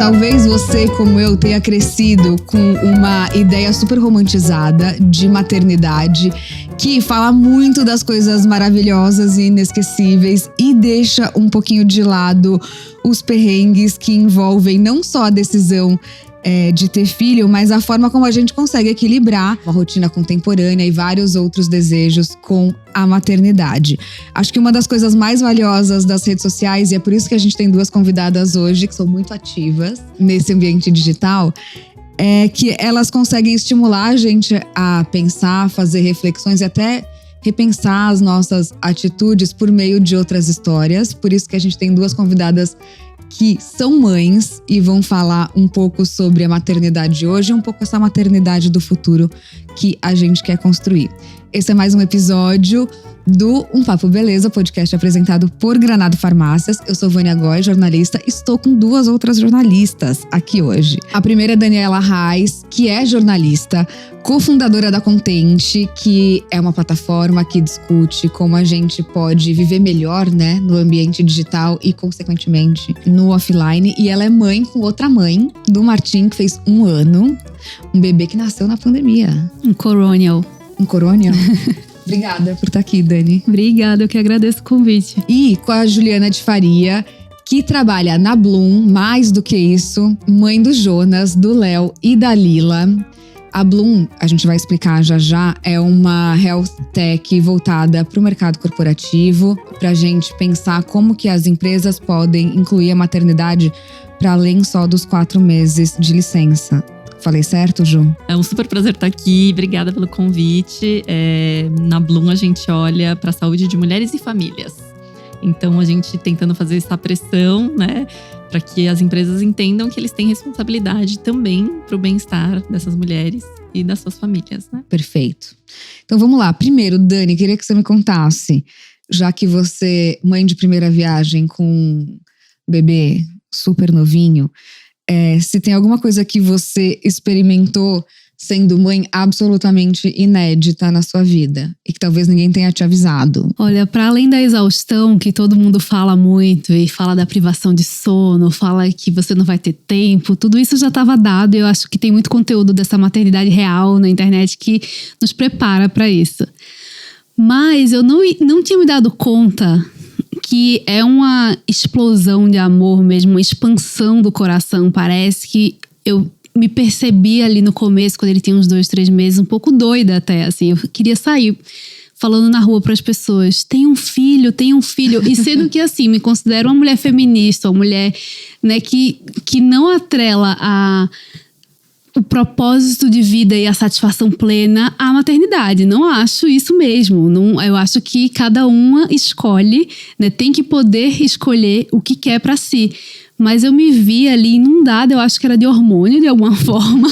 Talvez você, como eu, tenha crescido com uma ideia super romantizada de maternidade, que fala muito das coisas maravilhosas e inesquecíveis e deixa um pouquinho de lado os perrengues que envolvem não só a decisão de ter filho, mas a forma como a gente consegue equilibrar a rotina contemporânea e vários outros desejos com a maternidade. Acho que uma das coisas mais valiosas das redes sociais, e é por isso que a gente tem duas convidadas hoje, que são muito ativas nesse ambiente digital, é que elas conseguem estimular a gente a pensar, fazer reflexões e até repensar as nossas atitudes por meio de outras histórias. Por isso que a gente tem duas convidadas que são mães e vão falar um pouco sobre a maternidade hoje e um pouco essa maternidade do futuro que a gente quer construir. Esse é mais um episódio do Um Papo Beleza, podcast apresentado por Granado Farmácias. Eu sou Vânia Góes, jornalista. Estou com duas outras jornalistas aqui hoje. A primeira é Daniela Reis, que é jornalista, cofundadora da Contente, que é uma plataforma que discute como a gente pode viver melhor, né, no ambiente digital e, consequentemente, no offline. E ela é mãe com outra mãe, do Martim, que fez 1 ano. Um bebê que nasceu na pandemia. Um coronial. Um coronial? Obrigada por estar aqui, Dani. Obrigada, eu que agradeço o convite. E com a Juliana de Faria, que trabalha na Bloom, mais do que isso, mãe do Jonas, do Léo e da Lila. A Bloom, a gente vai explicar já já, é uma health tech voltada para o mercado corporativo, para a gente pensar como que as empresas podem incluir a maternidade para além só dos 4 meses de licença. Falei certo, Ju? É um super prazer estar aqui, obrigada pelo convite. Na Bloom a gente olha para a saúde de mulheres e famílias. Então a gente tentando fazer essa pressão, né, para que as empresas entendam que eles têm responsabilidade também para o bem-estar dessas mulheres e das suas famílias, né? Perfeito. Então vamos lá. Primeiro, Dani, queria que você me contasse, já que você, mãe de primeira viagem com um bebê super novinho, se tem alguma coisa que você experimentou sendo mãe absolutamente inédita na sua vida e que talvez ninguém tenha te avisado. Olha, para além da exaustão que todo mundo fala muito e fala da privação de sono, fala que você não vai ter tempo, tudo isso já estava dado e eu acho que tem muito conteúdo dessa maternidade real na internet que nos prepara para isso. Mas eu não tinha me dado conta que é uma explosão de amor mesmo, uma expansão do coração. Parece que eu me percebi ali no começo, quando ele tinha uns 2, 3 meses, um pouco doida até, assim. Eu queria sair falando na rua para as pessoas, tem um filho. E sendo que, assim, me considero uma mulher feminista, uma mulher, né, que não atrela o propósito de vida e a satisfação plena à maternidade. Não acho isso mesmo. Não, eu acho que cada uma escolhe, né, tem que poder escolher o que quer para si. Mas eu me vi ali inundada, eu acho que era de hormônio de alguma forma.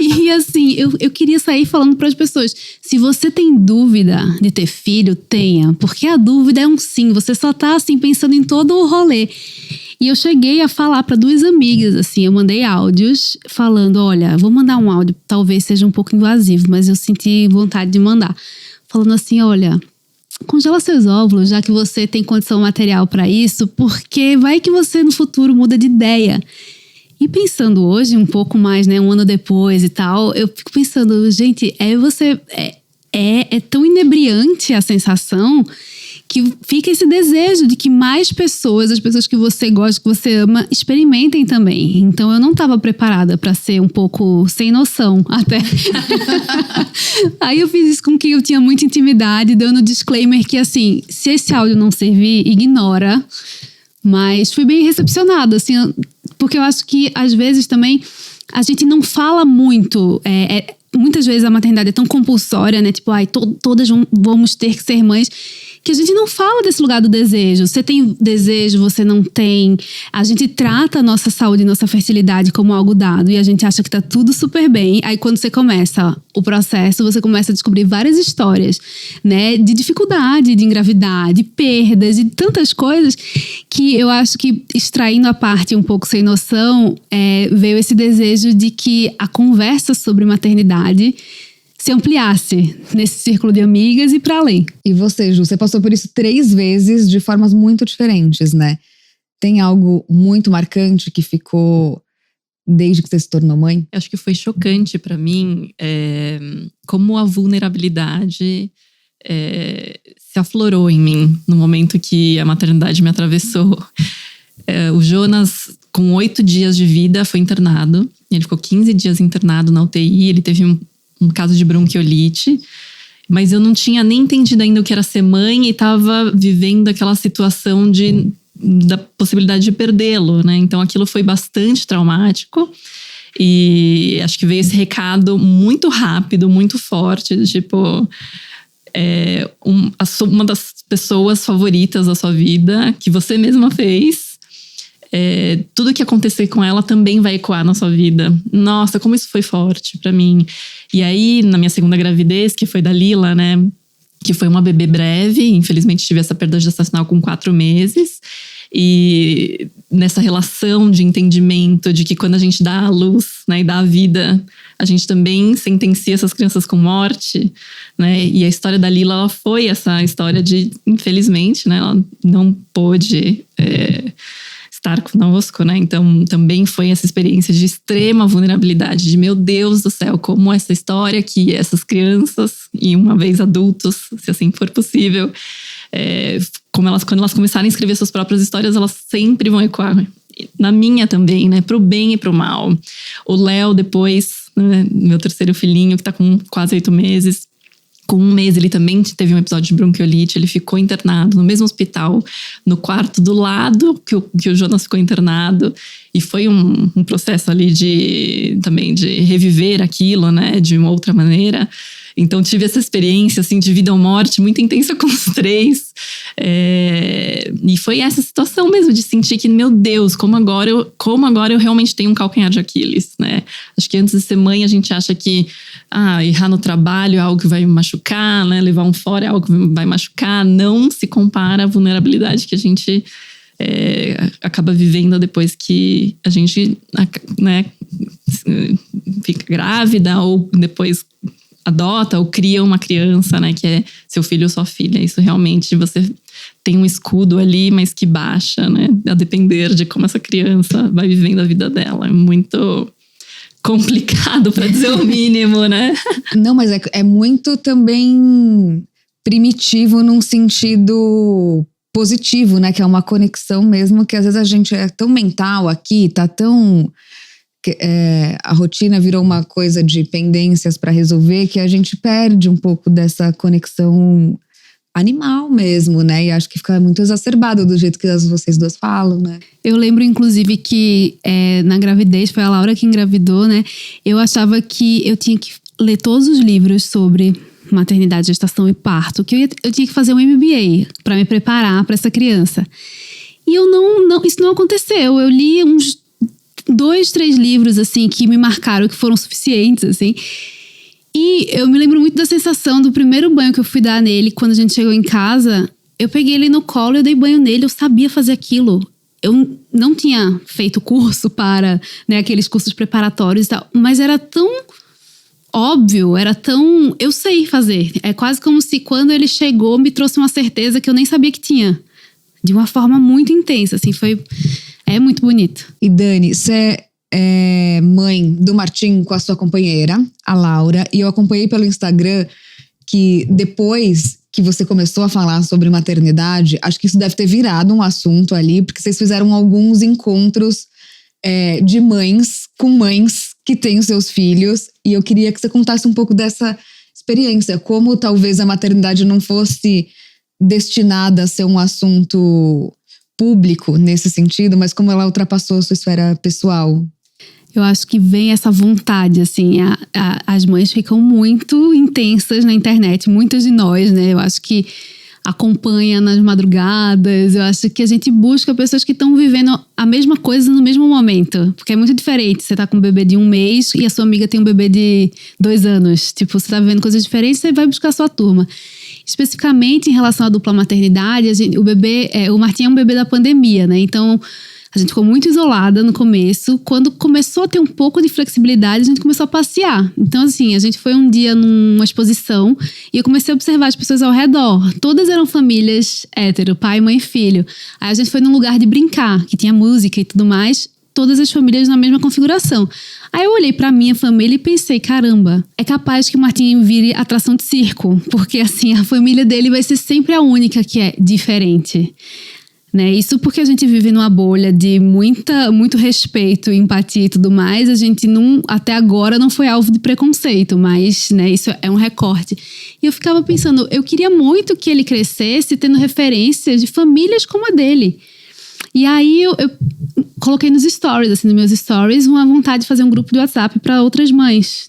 E assim, eu queria sair falando para as pessoas, se você tem dúvida de ter filho, tenha. Porque a dúvida é um sim, você só tá assim pensando em todo o rolê. E eu cheguei a falar para 2 amigas, assim, eu mandei áudios falando, olha, vou mandar um áudio, talvez seja um pouco invasivo, mas eu senti vontade de mandar. Falando assim, olha, congela seus óvulos, já que você tem condição material para isso, porque vai que você no futuro muda de ideia. E pensando hoje, um pouco mais, né, 1 ano depois e tal, eu fico pensando, gente, é tão inebriante a sensação que fica esse desejo de que mais pessoas, as pessoas que você gosta, que você ama, experimentem também. Então eu não estava preparada para ser um pouco sem noção até. Aí eu fiz isso com quem eu tinha muita intimidade, dando disclaimer que assim, se esse áudio não servir, ignora. Mas fui bem recepcionada, assim, porque eu acho que às vezes também a gente não fala muito. Muitas vezes a maternidade é tão compulsória, né? Tipo, todas vamos ter que ser mães, que a gente não fala desse lugar do desejo. Você tem desejo, você não tem. A gente trata a nossa saúde e nossa fertilidade como algo dado e a gente acha que tá tudo super bem. Aí quando você começa o processo, você começa a descobrir várias histórias, né? De dificuldade de engravidar, de perdas, de tantas coisas que eu acho que, extraindo a parte um pouco sem noção, veio esse desejo de que a conversa sobre maternidade se ampliasse nesse círculo de amigas e para além. E você, Ju, você passou por isso 3 vezes de formas muito diferentes, né? Tem algo muito marcante que ficou desde que você se tornou mãe? Eu acho que foi chocante pra mim como a vulnerabilidade se aflorou em mim no momento que a maternidade me atravessou. O Jonas, com 8 dias de vida, foi internado. Ele ficou 15 dias internado na UTI. Ele teve um caso de bronquiolite. Mas eu não tinha nem entendido ainda o que era ser mãe e estava vivendo aquela situação da possibilidade de perdê-lo, né? Então aquilo foi bastante traumático. E acho que veio esse recado muito rápido, muito forte, tipo... uma das pessoas favoritas da sua vida, que você mesma fez, tudo que acontecer com ela também vai ecoar na sua vida. Nossa, como isso foi forte pra mim. E aí, na minha segunda gravidez, que foi da Lila, né, que foi uma bebê breve, infelizmente tive essa perda gestacional com 4 meses, e nessa relação de entendimento de que quando a gente dá a luz, né, e dá a vida, a gente também sentencia essas crianças com morte, né? E a história da Lila, ela foi essa história de, infelizmente, né, ela não pôde estar conosco, né? Então também foi essa experiência de extrema vulnerabilidade, de meu Deus do céu, como essa história que essas crianças, e uma vez adultos, se assim for possível, quando elas começarem a escrever suas próprias histórias, elas sempre vão ecoar na minha também, né? Pro bem e pro mal. O Léo, depois, né, meu terceiro filhinho, que tá com quase 8 meses, com 1 mês ele também teve um episódio de bronquiolite. Ele ficou internado no mesmo hospital, no quarto do lado que o Jonas ficou internado. E foi um processo ali também de reviver aquilo, né, de uma outra maneira. Então tive essa experiência assim, de vida ou morte muito intensa com os 3. E foi essa situação mesmo de sentir que, meu Deus, como agora eu realmente tenho um calcanhar de Aquiles, né? Acho que antes de ser mãe a gente acha que errar no trabalho é algo que vai me machucar, né? Levar um fora é algo que vai machucar. Não se compara à vulnerabilidade que a gente acaba vivendo depois que a gente, né, fica grávida ou depois adota ou cria uma criança, né, que é seu filho ou sua filha. Isso realmente, você tem um escudo ali, mas que baixa, né, a depender de como essa criança vai vivendo a vida dela. É muito complicado, para dizer o mínimo, né? Não, mas é muito também primitivo num sentido positivo, né, que é uma conexão mesmo, que às vezes a gente é tão mental aqui, tá tão... a rotina virou uma coisa de pendências para resolver, que a gente perde um pouco dessa conexão animal mesmo, né? E acho que fica muito exacerbado do jeito que vocês duas falam, né? Eu lembro, inclusive, que na gravidez, foi a Laura que engravidou, né? Eu achava que eu tinha que ler todos os livros sobre maternidade, gestação e parto, que eu tinha que fazer um MBA para me preparar para essa criança. E isso não aconteceu. Eu li uns 2, 3 livros, assim, que me marcaram, que foram suficientes, assim. E eu me lembro muito da sensação do primeiro banho que eu fui dar nele, quando a gente chegou em casa. Eu peguei ele no colo, eu dei banho nele, eu sabia fazer aquilo. Eu não tinha feito curso para, né, aqueles cursos preparatórios e tal, mas era tão óbvio, eu sei fazer. É quase como se quando ele chegou, me trouxe uma certeza que eu nem sabia que tinha. De uma forma muito intensa, assim, é muito bonito. E Dani, você é mãe do Martim com a sua companheira, a Laura, e eu acompanhei pelo Instagram que depois que você começou a falar sobre maternidade, acho que isso deve ter virado um assunto ali, porque vocês fizeram alguns encontros de mães com mães que têm os seus filhos, e eu queria que você contasse um pouco dessa experiência, como talvez a maternidade não fosse destinada a ser um assunto público nesse sentido, mas como ela ultrapassou a sua esfera pessoal. Eu acho que vem essa vontade, assim, as mães ficam muito intensas na internet, muitas de nós, né? Eu acho que acompanha nas madrugadas, eu acho que a gente busca pessoas que estão vivendo a mesma coisa no mesmo momento, porque é muito diferente, você tá com um bebê de 1 mês e a sua amiga tem um bebê de 2 anos, tipo, você tá vivendo coisas diferentes, você vai buscar a sua turma. Especificamente em relação à dupla maternidade, o Martim é um bebê da pandemia, né? Então, a gente ficou muito isolada no começo. Quando começou a ter um pouco de flexibilidade, a gente começou a passear. Então, assim, a gente foi um dia numa exposição e eu comecei a observar as pessoas ao redor. Todas eram famílias hétero, pai, mãe e filho. Aí a gente foi num lugar de brincar, que tinha música e tudo mais. todas as famílias na mesma configuração. Aí eu olhei pra minha família e pensei, caramba, é capaz que o Martim vire atração de circo, porque assim, a família dele vai ser sempre a única que é diferente. Né? Isso porque a gente vive numa bolha de muito respeito, empatia e tudo mais. A gente até agora não foi alvo de preconceito, mas né, isso é um recorte. E eu ficava pensando, eu queria muito que ele crescesse tendo referências de famílias como a dele. E aí eu coloquei nos stories, assim, nos meus stories, uma vontade de fazer um grupo de WhatsApp para outras mães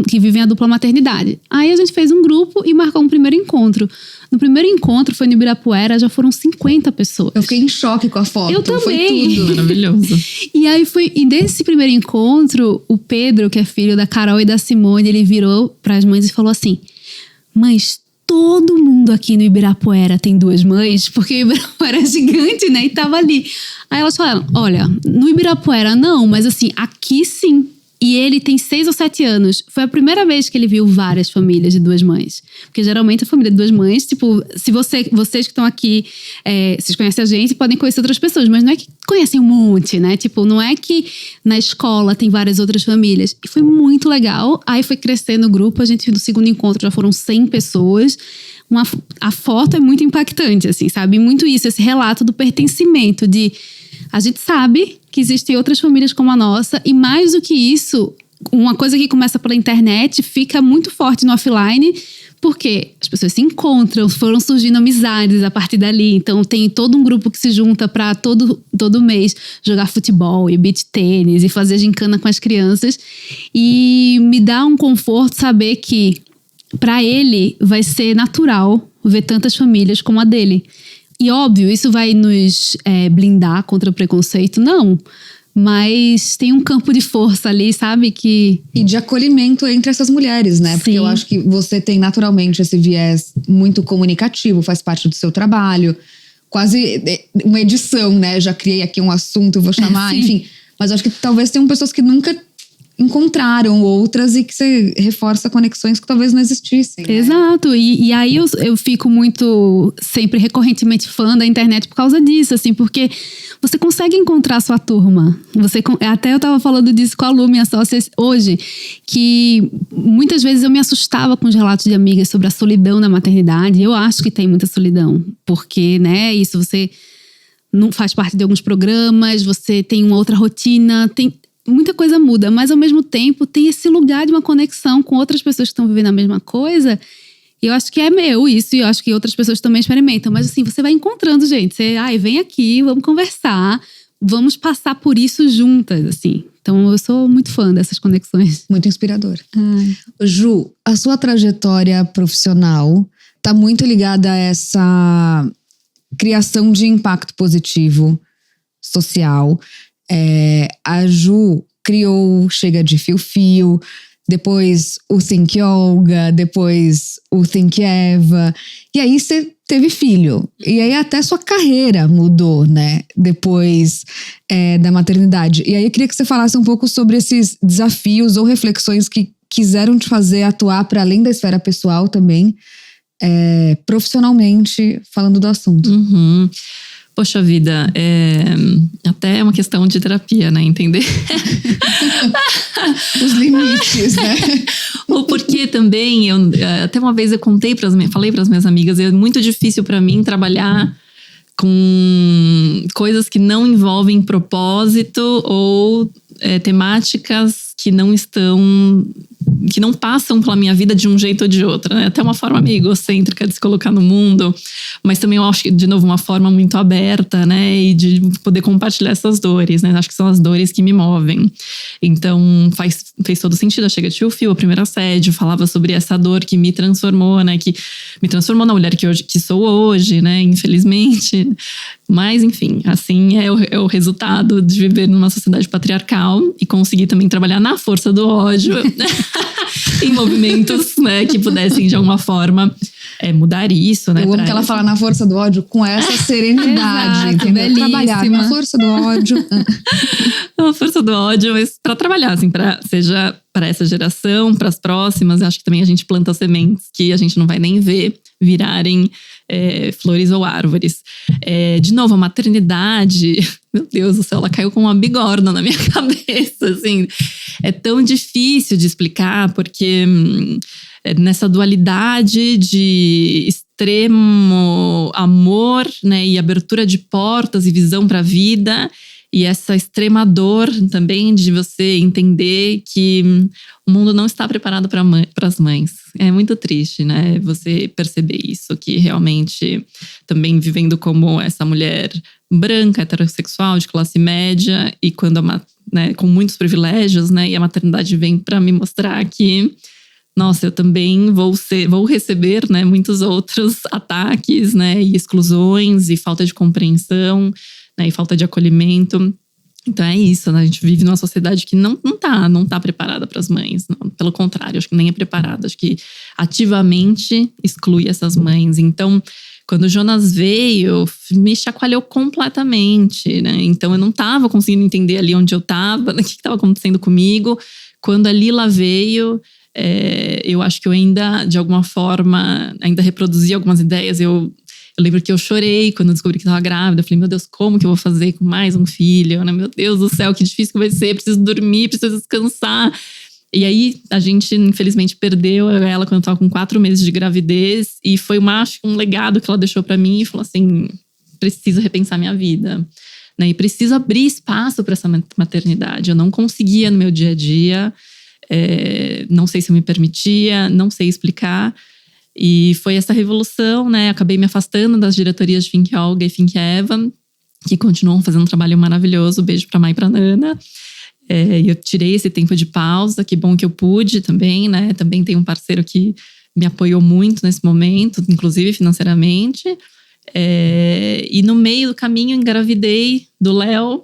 que vivem a dupla maternidade. Aí a gente fez um grupo e marcou um primeiro encontro. No primeiro encontro, foi no Ibirapuera, já foram 50 pessoas. Eu fiquei em choque com a foto. Eu também. Foi tudo. Maravilhoso. E desse primeiro encontro, o Pedro, que é filho da Carol e da Simone, ele virou para as mães e falou assim: mães, todo mundo aqui no Ibirapuera tem 2 mães, porque o Ibirapuera é gigante, né? E tava ali. Aí elas falaram, olha, no Ibirapuera não, mas assim, aqui sim. E ele tem 6 ou 7 anos. Foi a primeira vez que ele viu várias famílias de 2 mães. Porque geralmente a família de 2 mães, tipo, se vocês que estão aqui, vocês conhecem a gente, podem conhecer outras pessoas, mas não é que conhecem um monte, né? Tipo, não é que na escola tem várias outras famílias. E foi muito legal. Aí foi crescendo o grupo, a gente no segundo encontro já foram 100 pessoas. A foto é muito impactante, assim, sabe? Muito isso, esse relato do pertencimento, de a gente sabe que existem outras famílias como a nossa, e mais do que isso, uma coisa que começa pela internet fica muito forte no offline, porque as pessoas se encontram, foram surgindo amizades a partir dali. Então tem todo um grupo que se junta para todo mês jogar futebol e beach tênis e fazer gincana com as crianças. E me dá um conforto saber que para ele vai ser natural ver tantas famílias como a dele. E óbvio, isso vai nos blindar contra o preconceito? Não. Mas tem um campo de força ali, sabe? E de acolhimento entre essas mulheres, né? Sim. Porque eu acho que você tem naturalmente esse viés muito comunicativo, faz parte do seu trabalho. Quase uma edição, né? Já criei aqui um assunto, vou chamar, Sim. enfim. Mas eu acho que talvez tenham pessoas que nunca encontraram outras e que você reforça conexões que talvez não existissem. Né? Exato, e aí eu fico muito, sempre recorrentemente fã da internet por causa disso, assim, porque você consegue encontrar a sua turma. Até eu tava falando disso com a Lu, minha sócia, hoje, que muitas vezes eu me assustava com os relatos de amigas sobre a solidão da maternidade. Eu acho que tem muita solidão, porque, né, isso você não faz parte de alguns programas, você tem uma outra rotina, muita coisa muda, mas ao mesmo tempo tem esse lugar de uma conexão com outras pessoas que estão vivendo a mesma coisa. E eu acho que é meu isso, e eu acho que outras pessoas também experimentam. Mas assim, você vai encontrando gente. Você, vem aqui, vamos conversar, vamos passar por isso juntas, assim. Então eu sou muito fã dessas conexões. Muito inspirador. Ju, a sua trajetória profissional tá muito ligada a essa criação de impacto positivo social. A Ju criou Chega de Fio-Fio, depois o Think Olga, depois o Think Eva. E aí você teve filho. E aí até sua carreira mudou, né? Depois da maternidade. E aí eu queria que você falasse um pouco sobre esses desafios ou reflexões que quiseram te fazer atuar para além da esfera pessoal também, profissionalmente, falando do assunto. Uhum. Poxa vida, até é uma questão de terapia, né? Entender os limites, né? Ou porque também, até uma vez eu falei para as minhas amigas, é muito difícil para mim trabalhar com coisas que não envolvem propósito ou temáticas que não passam pela minha vida de um jeito ou de outro, né? Até uma forma meio egocêntrica de se colocar no mundo, mas também eu acho que, de novo, uma forma muito aberta, né? E de poder compartilhar essas dores, né? Acho que são as dores que me movem. Então, fez todo sentido. A Chega de Fio-Fio, a primeira assédio, falava sobre essa dor que me transformou, né? Que me transformou na mulher que sou hoje, né? Infelizmente. Mas, enfim, assim é o resultado de viver numa sociedade patriarcal e conseguir também trabalhar na força do ódio em movimentos, né, que pudessem de alguma forma mudar isso, né? Eu amo que ela fala na força do ódio com essa serenidade, Exato, entendeu? Trabalhar belíssima. na força do ódio. A força do ódio, mas para trabalhar, assim, seja para essa geração, para as próximas, acho que também a gente planta sementes que a gente não vai nem ver, virarem flores ou árvores. De novo, a maternidade, meu Deus do céu, ela caiu com uma bigorna na minha cabeça, assim. É tão difícil de explicar, porque nessa dualidade de extremo amor, né, e abertura de portas e visão para a vida, e essa extrema dor também de você entender que o mundo não está preparado para as mães. É muito triste, né? Você perceber isso, que realmente também vivendo como essa mulher branca, heterossexual, de classe média, e quando né, com muitos privilégios, né? E a maternidade vem para me mostrar que, nossa, eu também vou receber, né, muitos outros ataques, né? E exclusões, e falta de compreensão, né, e falta de acolhimento. Então é isso, né? A gente vive numa sociedade que não tá preparada para as mães. Não, pelo contrário, acho que nem é preparada. Acho que ativamente exclui essas mães. Então, quando o Jonas veio, me chacoalhou completamente, né? Então eu não estava conseguindo entender ali onde eu estava, o que estava acontecendo comigo. Quando a Lila veio, eu acho que eu ainda, de alguma forma, ainda reproduzi algumas ideias. Eu lembro que eu chorei quando eu descobri que estava grávida. Eu falei, meu Deus, como que eu vou fazer com mais um filho? Né? Meu Deus do céu, que difícil que vai ser. Preciso dormir, preciso descansar. E aí, a gente, infelizmente, perdeu ela quando eu estava com 4 meses de gravidez. E foi acho que um legado que ela deixou para mim. E falou assim, preciso repensar minha vida. Né? E preciso abrir espaço para essa maternidade. Eu não conseguia no meu dia a dia. Não sei se eu me permitia, não sei explicar. E foi essa revolução, né? Acabei me afastando das diretorias de Think Olga e Think Eva, que continuam fazendo um trabalho maravilhoso. Beijo pra Mai e pra Nana. Eu tirei esse tempo de pausa, que bom que eu pude também, né? Também tem um parceiro que me apoiou muito nesse momento, inclusive financeiramente. E no meio do caminho engravidei do Léo.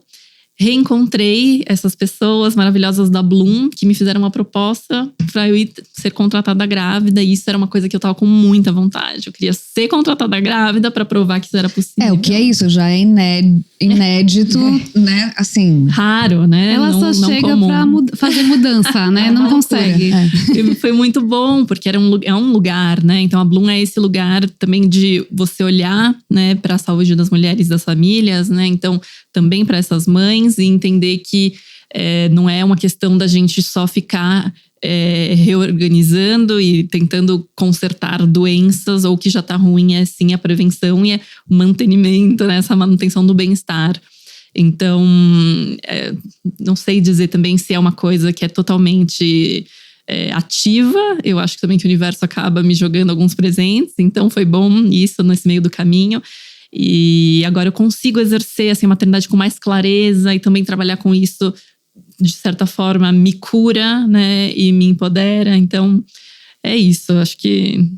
Reencontrei essas pessoas maravilhosas da Bloom, que me fizeram uma proposta para eu ir ser contratada grávida. E isso era uma coisa que eu tava com muita vontade. Eu queria ser contratada grávida para provar que isso era possível. O que é isso? Já é inédito, né? Assim… Raro, né? Ela não chega comum. pra fazer mudança, né? Não consegue. E foi muito bom, porque é um lugar, né? Então a Bloom é esse lugar também de você olhar, né, para a saúde das mulheres e das famílias, né? Então também para essas mães, e entender que não é uma questão da gente só ficar reorganizando e tentando consertar doenças, ou que já tá ruim, é sim a prevenção e o mantenimento, né, essa manutenção do bem-estar. Então, não sei dizer também se é uma coisa que é totalmente ativa. Eu acho que também que o universo acaba me jogando alguns presentes, então foi bom isso nesse meio do caminho. E agora eu consigo exercer assim, a maternidade com mais clareza, e também trabalhar com isso, de certa forma, me cura, né? E me empodera. Então, é isso. Acho que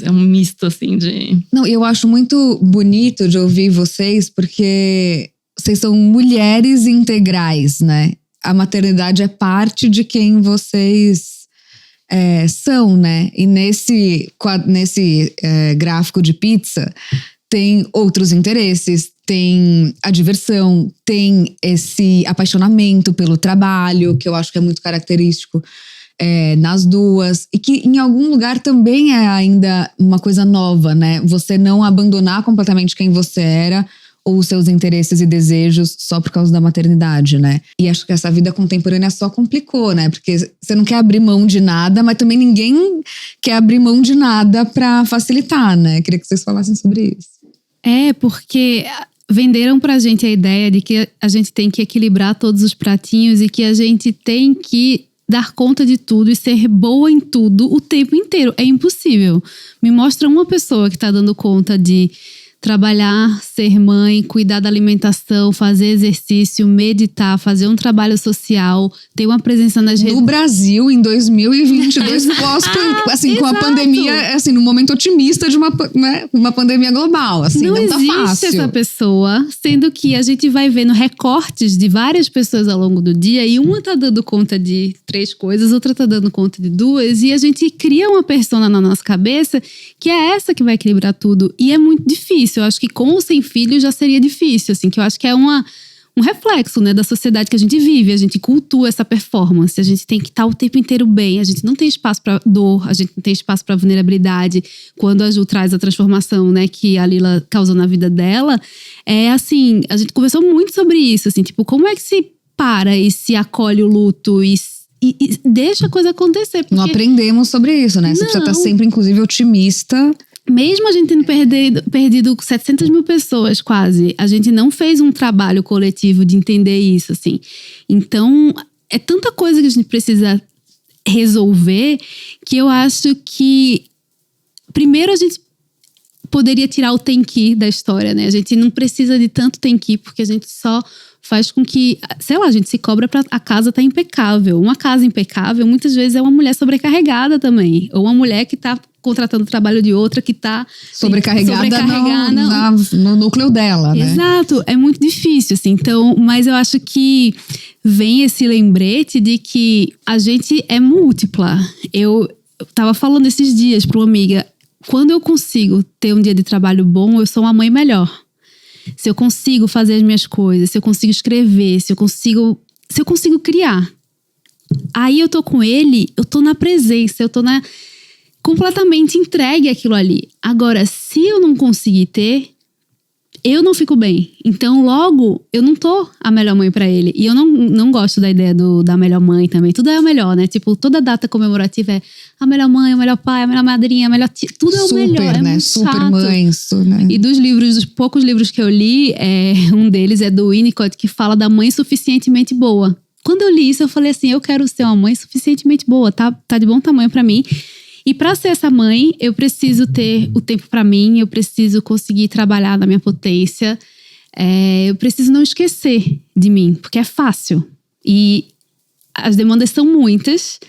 é um misto, assim, de… Não, eu acho muito bonito de ouvir vocês, porque vocês são mulheres integrais, né? A maternidade é parte de quem vocês são, né? E nesse gráfico de pizza… tem outros interesses, tem a diversão, tem esse apaixonamento pelo trabalho, que eu acho que é muito característico nas duas. E que em algum lugar também é ainda uma coisa nova, né? Você não abandonar completamente quem você era ou os seus interesses e desejos só por causa da maternidade, né? E acho que essa vida contemporânea só complicou, né? Porque você não quer abrir mão de nada, mas também ninguém quer abrir mão de nada pra facilitar, né? Queria que vocês falassem sobre isso. Porque venderam pra gente a ideia de que a gente tem que equilibrar todos os pratinhos e que a gente tem que dar conta de tudo e ser boa em tudo o tempo inteiro. É impossível. Me mostra uma pessoa que tá dando conta de trabalhar, ser mãe, cuidar da alimentação, fazer exercício, meditar, fazer um trabalho social, ter uma presença nas redes… No Brasil, em 2022, assim, com a pandemia, assim, num momento otimista de uma pandemia global, assim, não tá existe fácil. Essa pessoa, sendo que a gente vai vendo recortes de várias pessoas ao longo do dia, e uma tá dando conta de 3 coisas, outra tá dando conta de 2, e a gente cria uma persona na nossa cabeça que é essa que vai equilibrar tudo, e é muito difícil. Eu acho que com ou sem filho já seria difícil, assim, que eu acho que é um um reflexo, né, da sociedade que a gente vive. A gente cultua essa performance, a gente tem que estar o tempo inteiro bem, a gente não tem espaço para dor, a gente não tem espaço para vulnerabilidade. Quando a Ju traz a transformação, né, que a Lila causou na vida dela, assim, a gente conversou muito sobre isso, assim, tipo, como é que se para e se acolhe o luto e deixa a coisa acontecer. Porque não aprendemos sobre isso, né? Você precisa estar sempre, inclusive, otimista. Mesmo a gente tendo perdido 700 mil pessoas quase, a gente não fez um trabalho coletivo de entender isso, assim. Então, é tanta coisa que a gente precisa resolver que eu acho que primeiro a gente poderia tirar o tem que da história, né? A gente não precisa de tanto tem que, porque a gente só faz com que, sei lá, a gente se cobra pra a casa tá impecável. Uma casa impecável, muitas vezes, é uma mulher sobrecarregada também. Ou uma mulher que tá contratando o trabalho de outra que tá sobrecarregada no núcleo dela, né? Exato, é muito difícil, assim. Então, mas eu acho que vem esse lembrete de que a gente é múltipla. Eu tava falando esses dias pra uma amiga, quando eu consigo ter um dia de trabalho bom, eu sou uma mãe melhor. Se eu consigo fazer as minhas coisas, se eu consigo escrever, se eu consigo criar. Aí eu tô com ele, eu tô na presença, eu tô completamente entregue àquilo ali. Agora, se eu não conseguir ter, eu não fico bem. Então, logo, eu não tô a melhor mãe pra ele. E eu não gosto da ideia da melhor mãe também. Tudo é o melhor, né? Tipo, toda data comemorativa é a melhor mãe, o melhor pai, a melhor madrinha, a melhor tia. Tudo é o melhor. Super, né? Super mãe, né? E dos poucos livros que eu li, um deles é do Winnicott, que fala da mãe suficientemente boa. Quando eu li isso, eu falei assim, eu quero ser uma mãe suficientemente boa, tá de bom tamanho pra mim. E pra ser essa mãe, eu preciso ter o tempo pra mim, eu preciso conseguir trabalhar na minha potência, eu preciso não esquecer de mim, porque é fácil. E as demandas são muitas,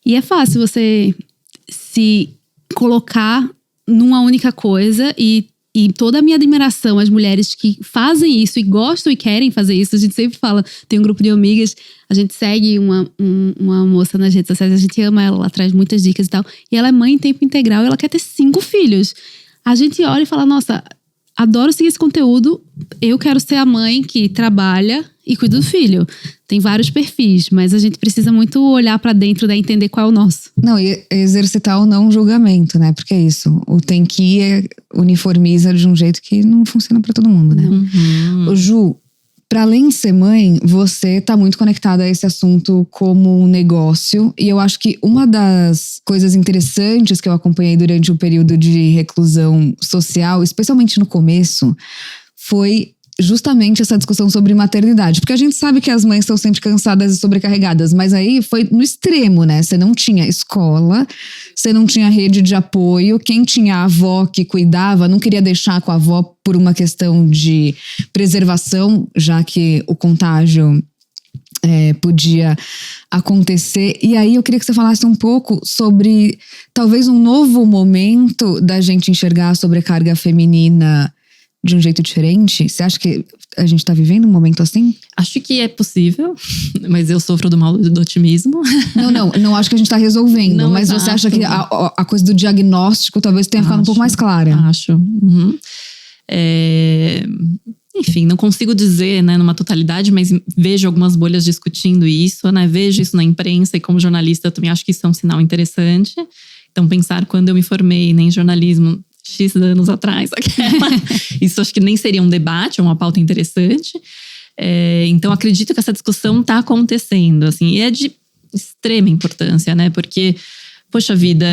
e é fácil você se colocar numa única coisa e toda a minha admiração às mulheres que fazem isso e gostam e querem fazer isso. A gente sempre fala, tem um grupo de amigas, a gente segue uma moça nas redes sociais, a gente ama ela traz muitas dicas e tal. E ela é mãe em tempo integral e ela quer ter 5 filhos. A gente olha e fala, nossa, adoro seguir esse conteúdo, eu quero ser a mãe que trabalha e cuida do filho. Tem vários perfis, mas a gente precisa muito olhar pra dentro, né, entender qual é o nosso. Não, e exercitar o não julgamento, né? Porque é isso, o tem que uniformiza de um jeito que não funciona pra todo mundo, né? Uhum. Ô, Ju, pra além de ser mãe, você tá muito conectada a esse assunto como um negócio. E eu acho que uma das coisas interessantes que eu acompanhei durante o período de reclusão social, especialmente no começo, foi justamente essa discussão sobre maternidade. Porque a gente sabe que as mães estão sempre cansadas e sobrecarregadas, mas aí foi no extremo, né? Você não tinha escola, você não tinha rede de apoio, quem tinha a avó que cuidava não queria deixar com a avó por uma questão de preservação, já que o contágio podia acontecer. E aí eu queria que você falasse um pouco sobre talvez um novo momento da gente enxergar a sobrecarga feminina de um jeito diferente? Você acha que a gente tá vivendo um momento assim? Acho que é possível, mas eu sofro do mal do otimismo. Não acho que a gente tá resolvendo. Não, mas exato. Você acha que a coisa do diagnóstico talvez tenha ficado um pouco mais clara? Acho. Uhum. Enfim, não consigo dizer, né, numa totalidade, mas vejo algumas bolhas discutindo isso, né? Vejo isso na imprensa e como jornalista eu também acho que isso é um sinal interessante. Então pensar quando eu me formei, né, em jornalismo X anos atrás, isso acho que nem seria um debate, é uma pauta interessante. Então acredito que essa discussão está acontecendo, assim, e é de extrema importância, né? Porque, poxa vida,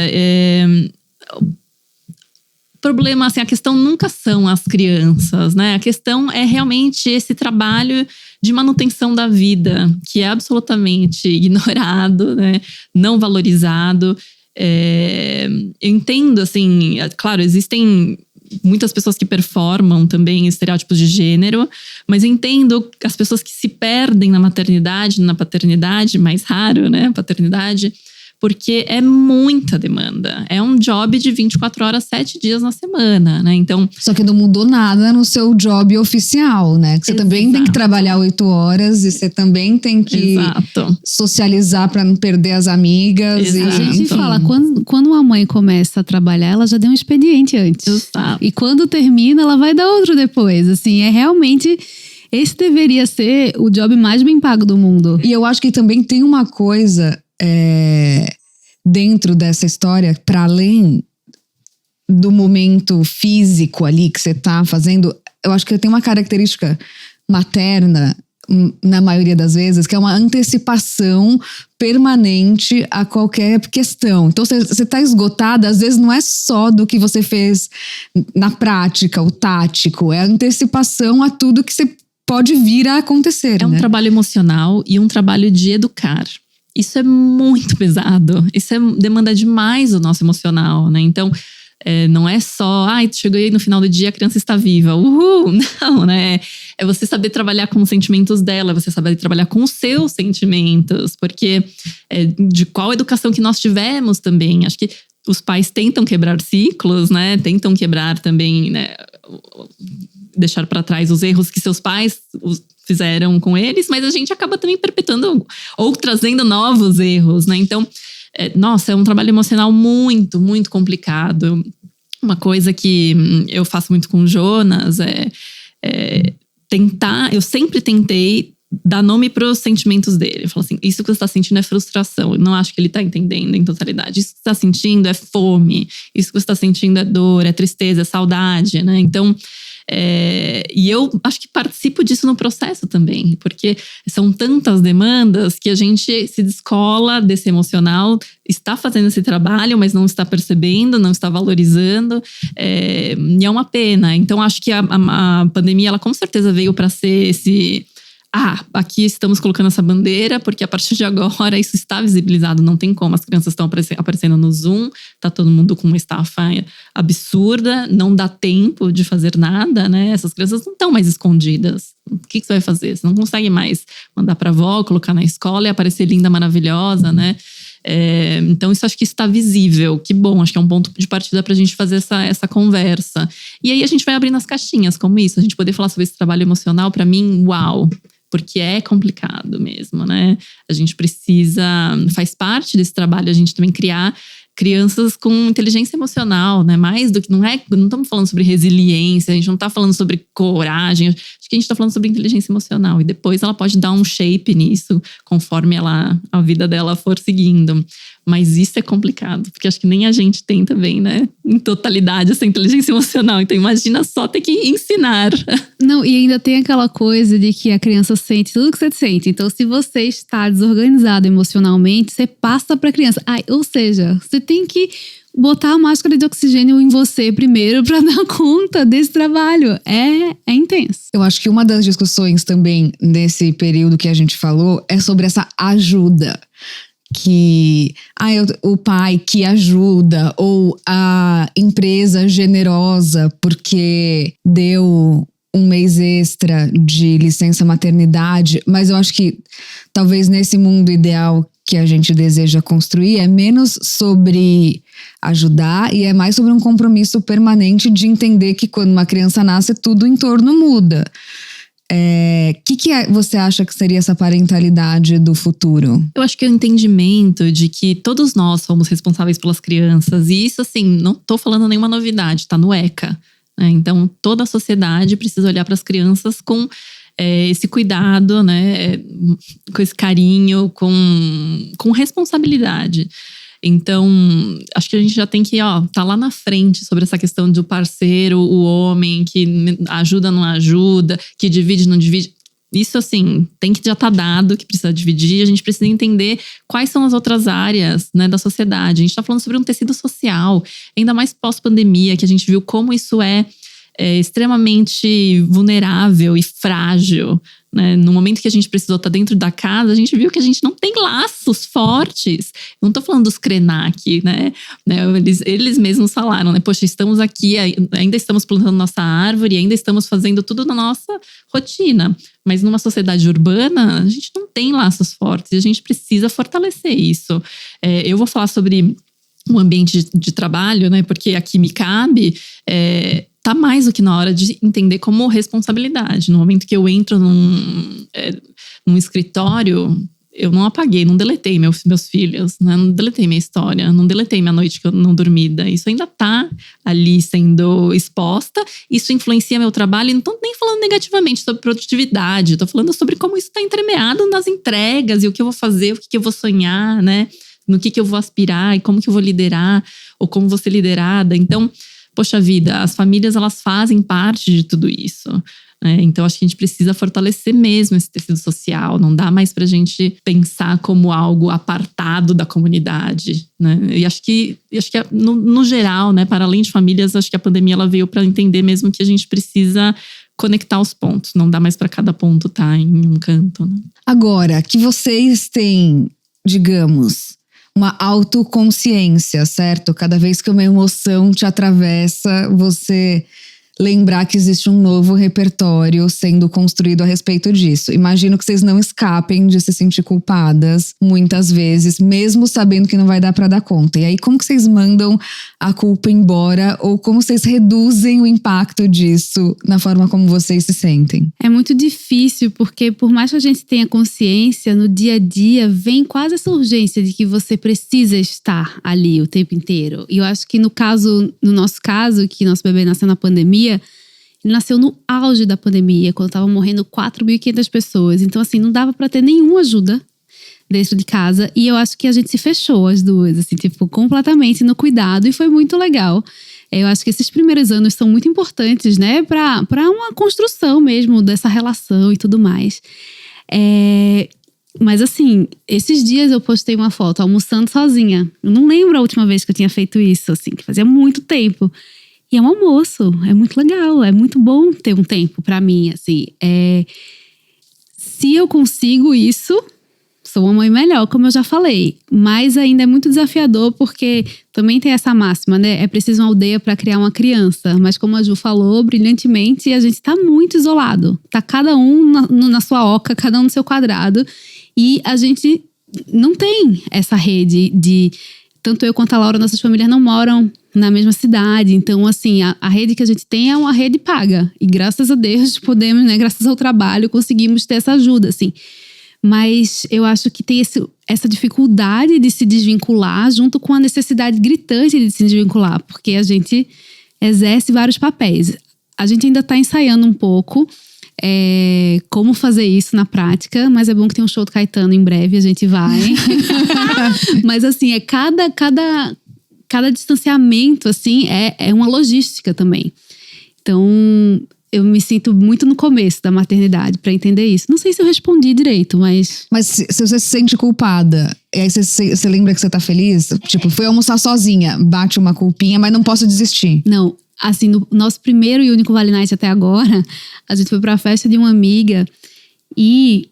o problema, assim, a questão nunca são as crianças, né? A questão é realmente esse trabalho de manutenção da vida, que é absolutamente ignorado, né? Não valorizado. Eu entendo, assim, claro, existem muitas pessoas que performam também estereótipos de gênero, mas eu entendo as pessoas que se perdem na maternidade, na paternidade, mais raro, né, paternidade, porque é muita demanda. É um job de 24 horas, 7 dias na semana, né? Então, só que não mudou nada no seu job oficial, né? Que você também tem que trabalhar 8 horas e você também tem que socializar para não perder as amigas. A gente fala, quando uma mãe começa a trabalhar, ela já deu um expediente antes. Exato. E quando termina, ela vai dar outro depois. Assim, é realmente esse deveria ser o job mais bem pago do mundo. E eu acho que também tem uma coisa dentro dessa história, para além do momento físico ali que você tá fazendo, eu acho que tem uma característica materna, na maioria das vezes, que é uma antecipação permanente a qualquer questão. Então, você tá esgotada, às vezes não é só do que você fez na prática, o tático, é a antecipação a tudo que você pode vir a acontecer. É um trabalho emocional e um trabalho de educar. Isso é muito pesado, isso demanda demais o nosso emocional, né? Então, não é só, chegou aí no final do dia, a criança está viva, uhul! Não, né? É você saber trabalhar com os sentimentos dela, você saber trabalhar com os seus sentimentos, porque de qual educação que nós tivemos também. Acho que os pais tentam quebrar ciclos, né? Tentam quebrar também, né? Deixar para trás os erros que seus pais fizeram com eles, mas a gente acaba também perpetuando ou trazendo novos erros, né? Então, é um trabalho emocional muito, muito complicado. Uma coisa que eu faço muito com o Jonas eu sempre tentei dar nome para os sentimentos dele. Eu falo assim, isso que você está sentindo é frustração. Eu não acho que ele está entendendo em totalidade. Isso que você está sentindo é fome. Isso que você está sentindo é dor, é tristeza, é saudade, né? Então, e eu acho que participo disso no processo também, porque são tantas demandas que a gente se descola desse emocional, está fazendo esse trabalho, mas não está percebendo, não está valorizando, e é uma pena. Então acho que a pandemia, ela com certeza veio para ser esse... aqui estamos colocando essa bandeira, porque a partir de agora isso está visibilizado, não tem como. As crianças estão aparecendo no Zoom, tá todo mundo com uma estafa absurda, não dá tempo de fazer nada, né? Essas crianças não estão mais escondidas. O que você vai fazer? Você não consegue mais mandar pra avó, colocar na escola e aparecer linda, maravilhosa, né? Então isso acho que está visível, que bom, acho que é um ponto de partida pra gente fazer essa conversa. E aí a gente vai abrindo as caixinhas, como isso, a gente poder falar sobre esse trabalho emocional, pra mim, uau! Porque é complicado mesmo, né? A gente faz parte desse trabalho, a gente também criar crianças com inteligência emocional, né? Mais do que, não estamos falando sobre resiliência, a gente não está falando sobre coragem, acho que a gente está falando sobre inteligência emocional. E depois ela pode dar um shape nisso, conforme a vida dela for seguindo. Mas isso é complicado, porque acho que nem a gente tem também, né? Em totalidade, essa inteligência emocional. Então imagina só ter que ensinar. Não, e ainda tem aquela coisa de que a criança sente tudo que você sente. Então, se você está desorganizado emocionalmente, você passa para a criança. Ou seja, você tem que botar a máscara de oxigênio em você primeiro para dar conta desse trabalho. É intenso. Eu acho que uma das discussões também nesse período que a gente falou é sobre essa ajuda. Que o pai que ajuda, ou a empresa generosa porque deu um mês extra de licença maternidade. Mas eu acho que talvez nesse mundo ideal que a gente deseja construir é menos sobre ajudar e é mais sobre um compromisso permanente de entender que quando uma criança nasce, tudo em torno muda. Que você acha que seria essa parentalidade do futuro? Eu acho que é o entendimento de que todos nós somos responsáveis pelas crianças. E isso, assim, não tô falando nenhuma novidade, tá no ECA, né? Então, toda a sociedade precisa olhar para as crianças com esse cuidado, né? Com esse carinho, com responsabilidade. Então, acho que a gente já tem que, tá lá na frente sobre essa questão do parceiro, o homem que ajuda, não ajuda, que divide, não divide. Isso, assim, tem que já estar dado que precisa dividir. A gente precisa entender quais são as outras áreas, né, da sociedade. A gente está falando sobre um tecido social, ainda mais pós-pandemia, que a gente viu como isso é extremamente vulnerável e frágil, né? No momento que a gente precisou estar dentro da casa, a gente viu que a gente não tem laços fortes. Não estou falando dos Krenak, né? Eles mesmos falaram, né? Poxa, estamos aqui, ainda estamos plantando nossa árvore, ainda estamos fazendo tudo na nossa rotina. Mas numa sociedade urbana, a gente não tem laços fortes e a gente precisa fortalecer isso. Eu vou falar sobre um ambiente de trabalho, né? Porque aqui me cabe... Tá mais do que na hora de entender como responsabilidade. No momento que eu entro num escritório, eu não apaguei, não deletei meus filhos, né? Não deletei minha história, não deletei minha noite que eu não dormida. Isso ainda tá ali sendo exposta. Isso influencia meu trabalho. E não tô nem falando negativamente sobre produtividade. Tô falando sobre como isso tá entremeado nas entregas. E o que eu vou fazer, o que eu vou sonhar, né? No que eu vou aspirar e como que eu vou liderar. Ou como vou ser liderada. Então, poxa vida, as famílias, elas fazem parte de tudo isso. Então, acho que a gente precisa fortalecer mesmo esse tecido social. Não dá mais pra gente pensar como algo apartado da comunidade, né? E acho que no geral, né, para além de famílias, acho que a pandemia ela veio para entender mesmo que a gente precisa conectar os pontos. Não dá mais para cada ponto estar em um canto, né? Agora, que vocês têm, digamos, uma autoconsciência, certo? Cada vez que uma emoção te atravessa, você lembrar que existe um novo repertório sendo construído a respeito disso. Imagino que vocês não escapem de se sentir culpadas muitas vezes, mesmo sabendo que não vai dar pra dar conta. E aí, como que vocês mandam a culpa embora? Ou como vocês reduzem o impacto disso na forma como vocês se sentem? É muito difícil, porque por mais que a gente tenha consciência, no dia a dia vem quase essa urgência de que você precisa estar ali o tempo inteiro. E eu acho que no nosso caso, que nosso bebê nasceu na pandemia, ele nasceu no auge da pandemia, quando estavam morrendo 4.500 pessoas. Então, assim, não dava pra ter nenhuma ajuda dentro de casa. E eu acho que a gente se fechou as duas, assim, tipo, completamente no cuidado. E foi muito legal. Eu acho que esses primeiros anos são muito importantes, né? Pra uma construção mesmo dessa relação e tudo mais. Mas assim, esses dias eu postei uma foto almoçando sozinha. Eu não lembro a última vez que eu tinha feito isso, assim, que fazia muito tempo. E é um almoço, é muito legal, é muito bom ter um tempo pra mim, assim. Se eu consigo isso, sou uma mãe melhor, como eu já falei. Mas ainda é muito desafiador, porque também tem essa máxima, né? É preciso uma aldeia pra criar uma criança. Mas como a Ju falou brilhantemente, a gente tá muito isolado. Tá cada um na sua oca, cada um no seu quadrado. E a gente não tem essa rede de… Tanto eu quanto a Laura, nossas famílias não moram na mesma cidade. Então, assim, a rede que a gente tem é uma rede paga. E graças a Deus podemos, né, graças ao trabalho, conseguimos ter essa ajuda, assim. Mas eu acho que tem essa dificuldade de se desvincular junto com a necessidade gritante de se desvincular. Porque a gente exerce vários papéis. A gente ainda está ensaiando um pouco como fazer isso na prática, mas é bom que tem um show do Caetano em breve, a gente vai. Mas assim, cada distanciamento assim é uma logística também. Então, eu me sinto muito no começo da maternidade pra entender isso. Não sei se eu respondi direito, mas… Mas se você se sente culpada, e aí você lembra que você tá feliz? Tipo, fui almoçar sozinha, bate uma culpinha, mas não posso desistir. Não. Assim, no nosso primeiro e único Vale Night até agora, a gente foi pra festa de uma amiga e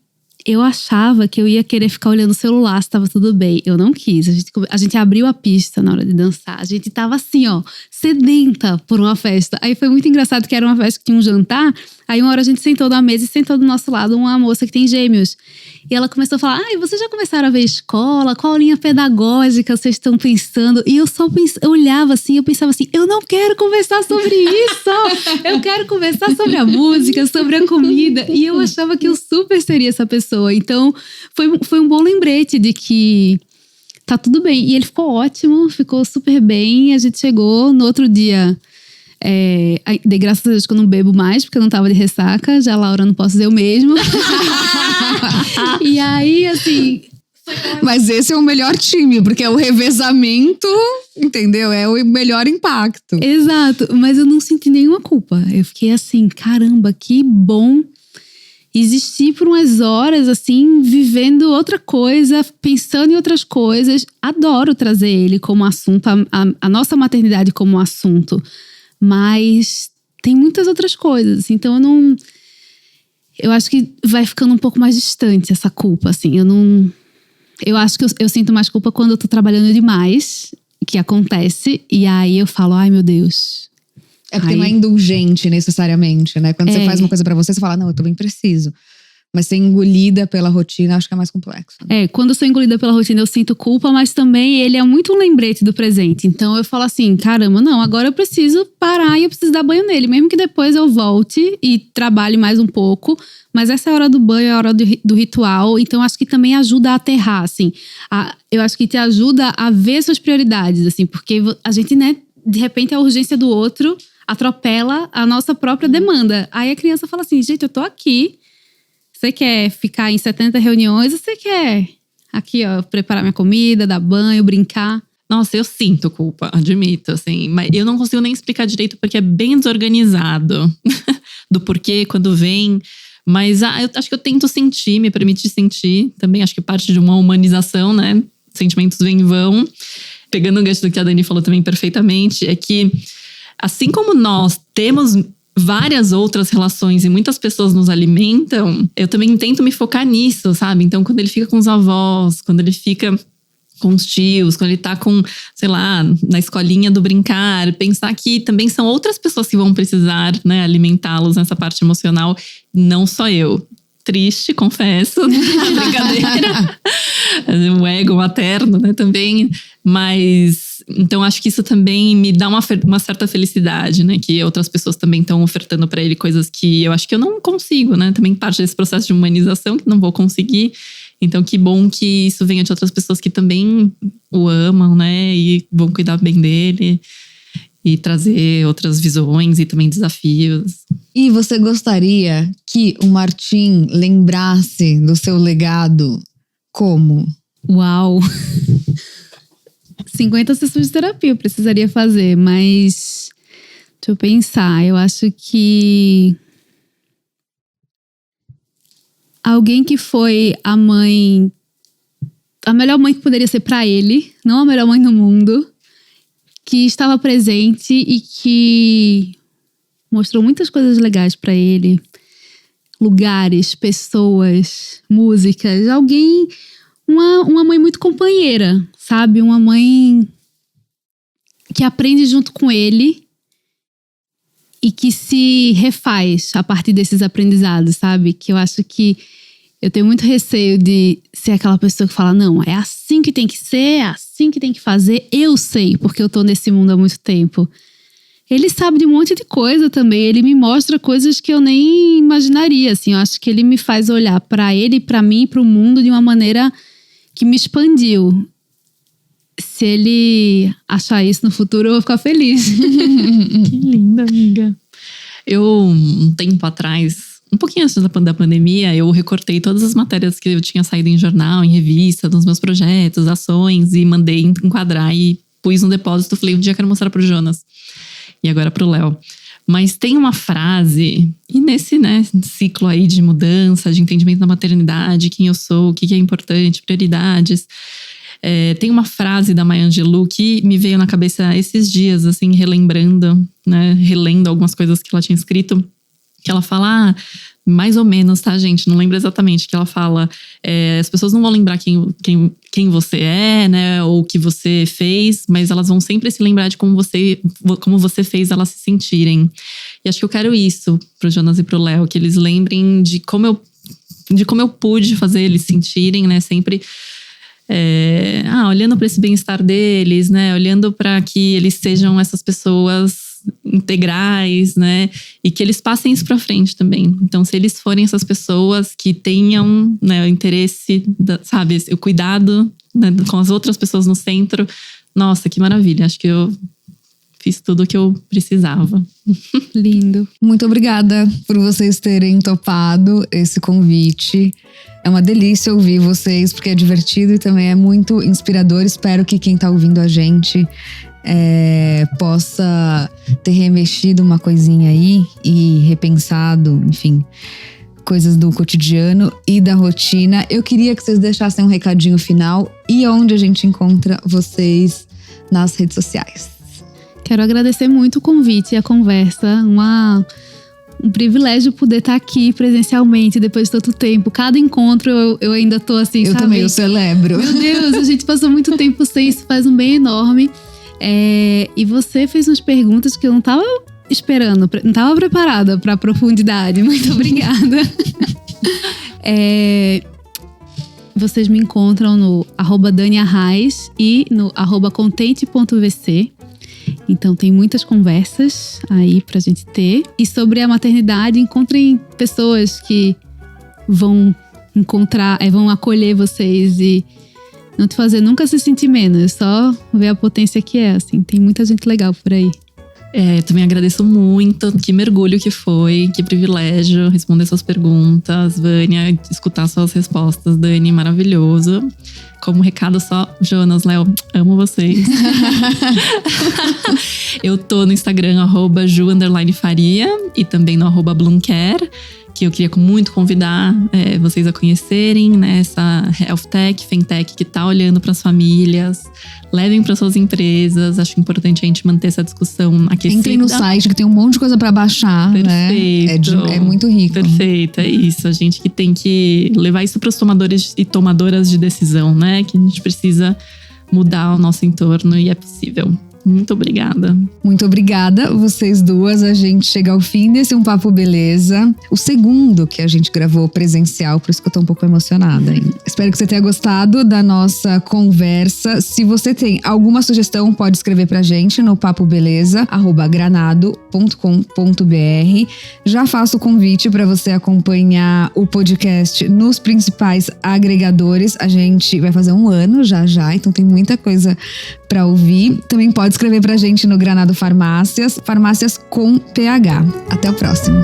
eu achava que eu ia querer ficar olhando o celular se tava tudo bem. Eu não quis. A gente abriu a pista na hora de dançar. A gente tava assim, ó, sedenta por uma festa. Aí foi muito engraçado que era uma festa que tinha um jantar. Aí uma hora a gente sentou na mesa e sentou do nosso lado uma moça que tem gêmeos. E ela começou a falar, vocês já começaram a ver escola? Qual linha pedagógica vocês estão pensando? E eu só eu olhava assim, eu pensava assim, eu não quero conversar sobre isso! Eu quero conversar sobre a música, sobre a comida. E eu achava que eu super seria essa pessoa. Então, foi um bom lembrete de que tá tudo bem. E ele ficou ótimo, ficou super bem. A gente chegou no outro dia… dei graças a Deus que eu não bebo mais, porque eu não tava de ressaca. Já a Laura não posso dizer o mesmo. E aí, assim… Mas esse é o melhor time, porque é o revezamento, entendeu? É o melhor impacto. Exato, mas eu não senti nenhuma culpa. Eu fiquei assim, caramba, que bom existir por umas horas, assim, vivendo outra coisa, pensando em outras coisas. Adoro trazer ele como assunto, a nossa maternidade como assunto. Mas tem muitas outras coisas, então eu acho que vai ficando um pouco mais distante essa culpa, assim, eu acho que eu sinto mais culpa quando eu tô trabalhando demais, que acontece, e aí eu falo, ai meu Deus. É porque não é indulgente necessariamente, né? Quando você faz uma coisa pra você fala, não, eu também preciso. Mas ser engolida pela rotina, acho que é mais complexo. Quando eu sou engolida pela rotina, eu sinto culpa, mas também ele é muito um lembrete do presente. Então eu falo assim, caramba, não, agora eu preciso parar e eu preciso dar banho nele. Mesmo que depois eu volte e trabalhe mais um pouco. Mas essa é a hora do banho, é a hora do ritual. Então acho que também ajuda a aterrar, assim. Eu acho que te ajuda a ver suas prioridades, assim. Porque a gente, né, de repente a urgência do outro atropela a nossa própria demanda. Aí a criança fala assim, gente, eu tô aqui. Você quer ficar em 70 reuniões ou você quer aqui, ó, preparar minha comida, dar banho, brincar? Nossa, eu sinto culpa, admito, assim. Mas eu não consigo nem explicar direito porque é bem desorganizado. Do porquê, quando vem. Mas eu acho que eu tento sentir, me permitir sentir. Também acho que parte de uma humanização, né? Sentimentos vêm e vão. Pegando o gancho do que a Dani falou também perfeitamente, é que assim como nós temos várias outras relações e muitas pessoas nos alimentam, eu também tento me focar nisso, sabe? Então, quando ele fica com os avós, quando ele fica com os tios, quando ele tá com, sei lá, na escolinha do brincar, pensar que também são outras pessoas que vão precisar, né, alimentá-los nessa parte emocional, não só eu. Triste, confesso, brincadeira. O ego materno, né, também. Mas, então acho que isso também me dá uma certa felicidade, né? Que outras pessoas também estão ofertando para ele coisas que eu acho que eu não consigo, né? Também parte desse processo de humanização que não vou conseguir. Então, que bom que isso venha de outras pessoas que também o amam, né? E vão cuidar bem dele. E trazer outras visões e também desafios. E você gostaria que o Martim lembrasse do seu legado como? Uau! 50 sessões de terapia eu precisaria fazer, mas deixa eu pensar. Eu acho que alguém que foi a melhor mãe que poderia ser pra ele, não a melhor mãe do mundo, que estava presente e que mostrou muitas coisas legais pra ele. Lugares, pessoas, músicas. Alguém, uma mãe muito companheira, sabe? Uma mãe que aprende junto com ele e que se refaz a partir desses aprendizados, sabe? Que eu acho que eu tenho muito receio de ser aquela pessoa que fala, não, é assim que tem que ser, é assim que tem que fazer. Eu sei, porque eu tô nesse mundo há muito tempo. Ele sabe de um monte de coisa também. Ele me mostra coisas que eu nem imaginaria, assim. Eu acho que ele me faz olhar pra ele, pra mim, pro mundo de uma maneira que me expandiu. Se ele achar isso no futuro, eu vou ficar feliz. Que linda, amiga. Eu, um tempo atrás, um pouquinho antes da pandemia, eu recortei todas as matérias que eu tinha saído em jornal, em revista, nos meus projetos, ações, e mandei enquadrar e pus no depósito. Falei, um dia eu quero mostrar pro Jonas. E agora pro Léo. Mas tem uma frase, e nesse, né, ciclo aí de mudança, de entendimento da maternidade, quem eu sou, o que é importante, prioridades. Tem uma frase da Maya Angelou que me veio na cabeça esses dias, assim, relembrando, né, relendo algumas coisas que ela tinha escrito. Que ela fala, mais ou menos, tá, gente? Não lembro exatamente. Que ela fala, as pessoas não vão lembrar quem você é, né? Ou o que você fez, mas elas vão sempre se lembrar de como você fez elas se sentirem. E acho que eu quero isso pro Jonas e pro Léo. Que eles lembrem de como eu pude fazer eles sentirem, né? Sempre olhando para esse bem-estar deles, né? Olhando para que eles sejam essas pessoas integrais, né? E que eles passem isso pra frente também. Então, se eles forem essas pessoas que tenham, né, o interesse, sabe, o cuidado, né, com as outras pessoas no centro, nossa, que maravilha. Acho que eu fiz tudo o que eu precisava. Lindo. Muito obrigada por vocês terem topado esse convite. É uma delícia ouvir vocês, porque é divertido e também é muito inspirador. Espero que quem tá ouvindo a gente possa ter remexido uma coisinha aí e repensado, enfim, coisas do cotidiano e da rotina. Eu queria que vocês deixassem um recadinho final e onde a gente encontra vocês nas redes sociais. Quero agradecer muito o convite e a conversa. Um privilégio poder estar aqui presencialmente depois de tanto tempo. Cada encontro eu ainda tô assim, sabe? Eu também, eu celebro. Meu Deus, a gente passou muito tempo sem, isso faz um bem enorme. E você fez umas perguntas que eu não tava esperando, não tava preparada para a profundidade. Muito obrigada. Vocês me encontram no @daniarrais e no @contente.vc. Então tem muitas conversas aí pra gente ter. E sobre a maternidade, encontrem pessoas que vão vão acolher vocês e não te fazer nunca se sentir menos, só ver a potência que é, assim. Tem muita gente legal por aí. Também agradeço muito, que mergulho que foi, que privilégio responder suas perguntas, Vânia, escutar suas respostas, Dani, maravilhoso. Como recado só, Jonas, Léo, amo vocês. Eu tô no Instagram, @ju_faria e também no @bloomcare, que eu queria muito convidar vocês a conhecerem, né, essa health tech, fintech que tá olhando para as famílias. Levem para suas empresas. Acho importante a gente manter essa discussão aquecida. Entrem no site que tem um monte de coisa para baixar. Perfeito. Né? É muito rico. Perfeito, é isso. A gente que tem que levar isso para os tomadores e tomadoras de decisão, né? Que a gente precisa mudar o nosso entorno e é possível. Muito obrigada. Muito obrigada, vocês duas. A gente chega ao fim desse Um Papo Beleza. O segundo que a gente gravou presencial, por isso que eu tô um pouco emocionada ainda. Espero que você tenha gostado da nossa conversa. Se você tem alguma sugestão, pode escrever pra gente no papobeleza@granado.com.br. Já faço o convite para você acompanhar o podcast nos principais agregadores. A gente vai fazer 1 ano já, então tem muita coisa para ouvir. Também pode escrever pra gente no Granado Farmácias com PH. Até o próximo.